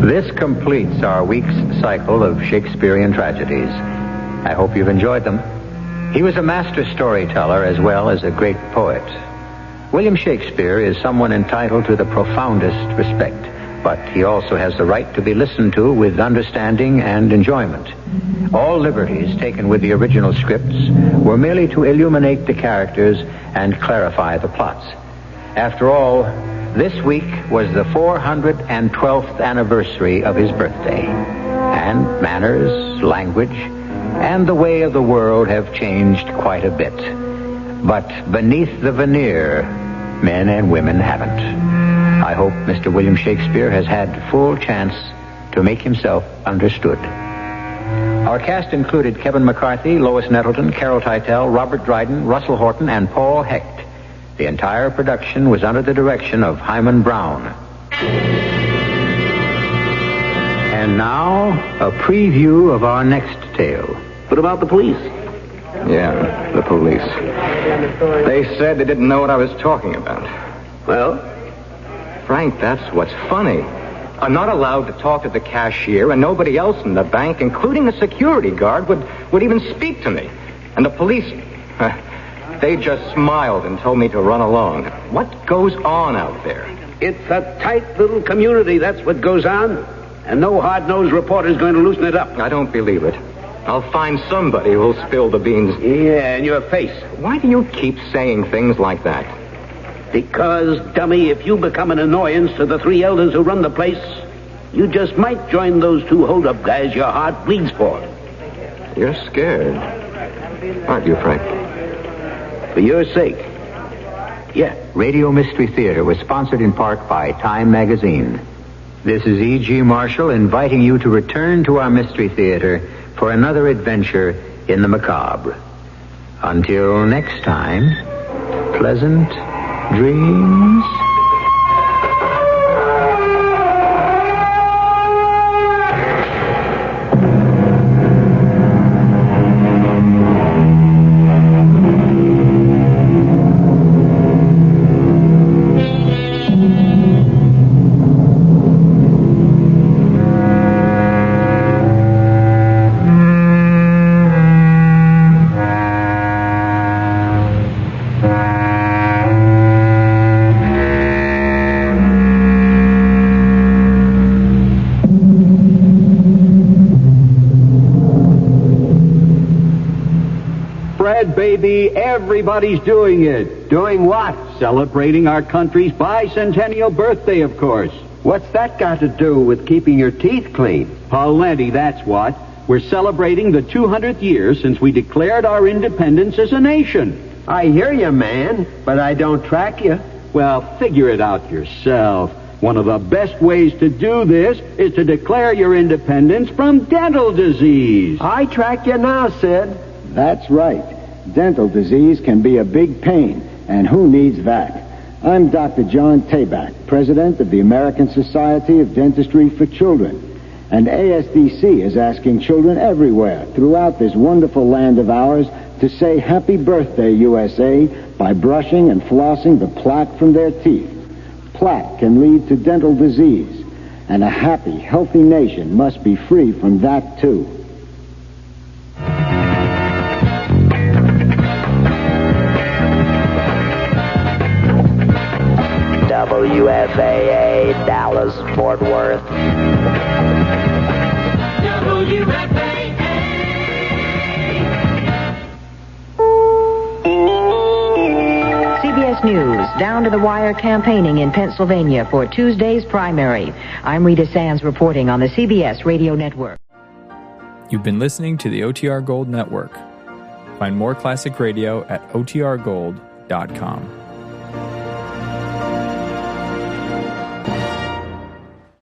This completes our week's cycle of Shakespearean tragedies. I hope you've enjoyed them. He was a master storyteller as well as a great poet. William Shakespeare is someone entitled to the profoundest respect, but he also has the right to be listened to with understanding and enjoyment. All liberties taken with the original scripts were merely to illuminate the characters and clarify the plots. After all, this week was the 412th anniversary of his birthday, and manners, language, and the way of the world have changed quite a bit. But beneath the veneer, men and women haven't. I hope Mr. William Shakespeare has had full chance to make himself understood. Our cast included Kevin McCarthy, Lois Nettleton, Carol Teitel, Robert Dryden, Russell Horton, and Paul Hecht. The entire production was under the direction of Hyman Brown. And now, a preview of our next tale. What about the police? Yeah, the police. They said they didn't know what I was talking about. Well? Frank, that's what's funny. I'm not allowed to talk to the cashier, and nobody else in the bank, including the security guard, would even speak to me. And the police, they just smiled and told me to run along. What goes on out there? It's a tight little community, that's what goes on. And no hard-nosed reporter's going to loosen it up. I don't believe it. I'll find somebody who'll spill the beans. Yeah, in your face. Why do you keep saying things like that? Because, dummy, if you become an annoyance to the three elders who run the place, you just might join those two hold-up guys your heart bleeds for. You're scared, aren't you, Frank? For your sake. Yeah. Radio Mystery Theater was sponsored in part by Time Magazine. This is E.G. Marshall inviting you to return to our Mystery Theater for another adventure in the macabre. Until next time, pleasant dreams. Baby, everybody's doing it. Doing what? Celebrating our country's bicentennial birthday, of course. What's that got to do with keeping your teeth clean? Plenty, that's what. We're celebrating the 200th year since we declared our independence as a nation. I hear you, man, but I don't track you. Well, figure it out yourself. One of the best ways to do this is to declare your independence from dental disease. I track you now, Sid. That's right. Dental disease can be a big pain, and who needs that? I'm Dr. John Tabak, president of the American Society of Dentistry for Children. And ASDC is asking children everywhere throughout this wonderful land of ours to say Happy Birthday, USA, by brushing and flossing the plaque from their teeth. Plaque can lead to dental disease, and a happy, healthy nation must be free from that, too. WFAA, Dallas, Fort Worth. CBS News, down to the wire campaigning in Pennsylvania for Tuesday's primary. I'm Rita Sands reporting on the CBS Radio Network. You've been listening to the OTR Gold Network. Find more classic radio at otrgold.com.